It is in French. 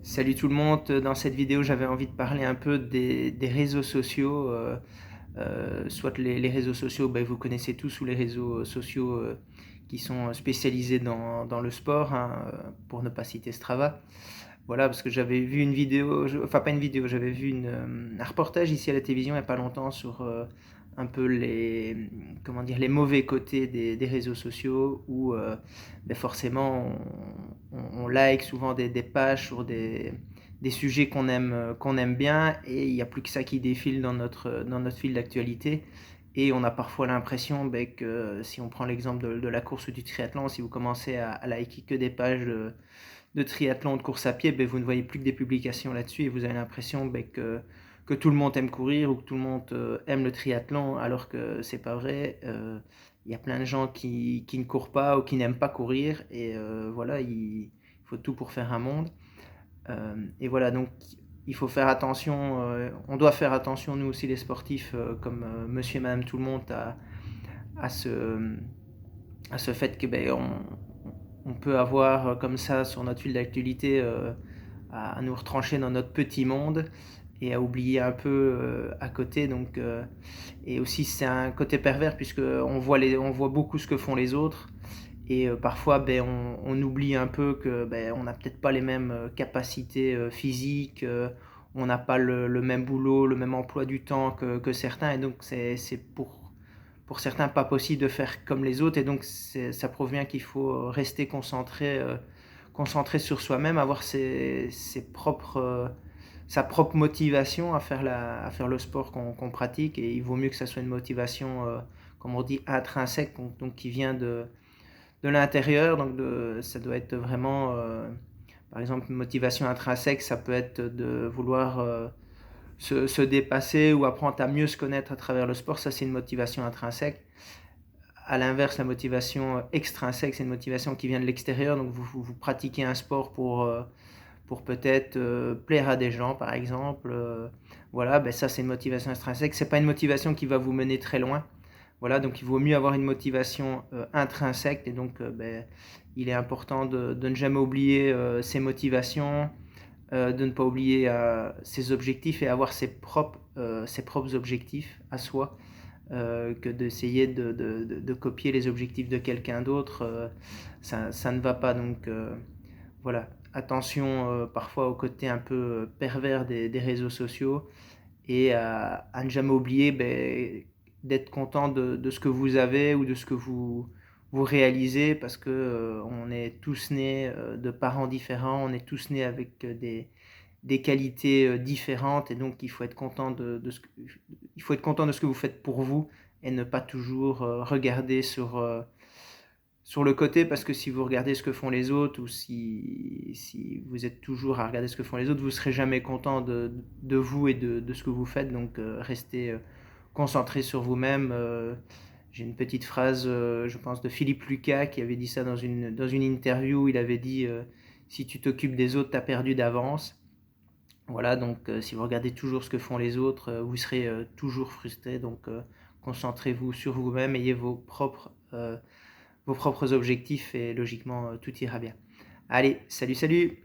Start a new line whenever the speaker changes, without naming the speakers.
Salut tout le monde, dans cette vidéo j'avais envie de parler un peu des réseaux sociaux, soit les réseaux sociaux, vous connaissez tous, ou les réseaux sociaux qui sont spécialisés dans le sport, hein, pour ne pas citer Strava. Voilà, parce que j'avais vu une vidéo, enfin pas une vidéo, j'avais vu un reportage ici à la télévision il n'y a pas longtemps sur un peu comment dire, les mauvais côtés des réseaux sociaux où forcément on like souvent des pages sur des sujets qu'on aime bien et il n'y a plus que ça qui défile dans notre fil d'actualité. Et on a parfois l'impression que si on prend l'exemple de la course ou du triathlon, si vous commencez à liker que des pages de triathlon, de course à pied, vous ne voyez plus que des publications là-dessus et vous avez l'impression que tout le monde aime courir ou que tout le monde aime le triathlon, alors que c'est pas vrai. Il y a plein de gens qui ne courent pas ou qui n'aiment pas courir et voilà, il faut tout pour faire un monde. Et voilà, donc il faut faire attention, on doit faire attention nous aussi les sportifs, comme monsieur et madame tout le monde, à ce, à ce fait que on peut avoir comme ça sur notre fil d'actualité à nous retrancher dans notre petit monde et à oublier un peu à côté. Donc, et aussi c'est un côté pervers puisque on voit beaucoup ce que font les autres et parfois on oublie un peu que on n'a peut-être pas les mêmes capacités physiques, on n'a pas le même boulot, le même emploi du temps que certains et donc c'est pour certains pas possible de faire comme les autres et donc ça provient qu'il faut rester concentré sur soi-même, avoir ses propres, sa propre motivation à faire le sport qu'on pratique et il vaut mieux que ça soit une motivation, comme on dit, intrinsèque, donc qui vient de l'intérieur, donc ça doit être vraiment, par exemple, une motivation intrinsèque, ça peut être de vouloir se dépasser ou apprendre à mieux se connaître à travers le sport, ça c'est une motivation intrinsèque. À l'inverse, la motivation extrinsèque, c'est une motivation qui vient de l'extérieur, donc vous pratiquez un sport pour peut-être plaire à des gens, par exemple. Voilà, ça c'est une motivation extrinsèque, c'est pas une motivation qui va vous mener très loin. Voilà, donc il vaut mieux avoir une motivation intrinsèque et donc il est important de ne jamais oublier ses motivations, de ne pas oublier ses objectifs et avoir ses propres objectifs à soi, que d'essayer de copier les objectifs de quelqu'un d'autre, ça ne va pas. Donc voilà, attention parfois au côté un peu pervers des réseaux sociaux et à ne jamais oublier d'être content de ce que vous avez ou de ce que vous réalisez parce que on est tous nés de parents différents, on est tous nés avec des qualités différentes et donc il faut être content il faut être content de ce que vous faites pour vous et ne pas toujours regarder sur le côté parce que si vous regardez ce que font les autres ou si vous êtes toujours à regarder ce que font les autres, vous ne serez jamais content de vous et de ce que vous faites. Donc restez concentré sur vous-même. J'ai une petite phrase, je pense, de Philippe Lucas qui avait dit ça dans une interview. Il avait dit si tu t'occupes des autres, tu as perdu d'avance. Voilà, donc si vous regardez toujours ce que font les autres, vous serez toujours frustré. Donc concentrez-vous sur vous-même, ayez vos propres objectifs et logiquement tout ira bien. Allez, salut salut!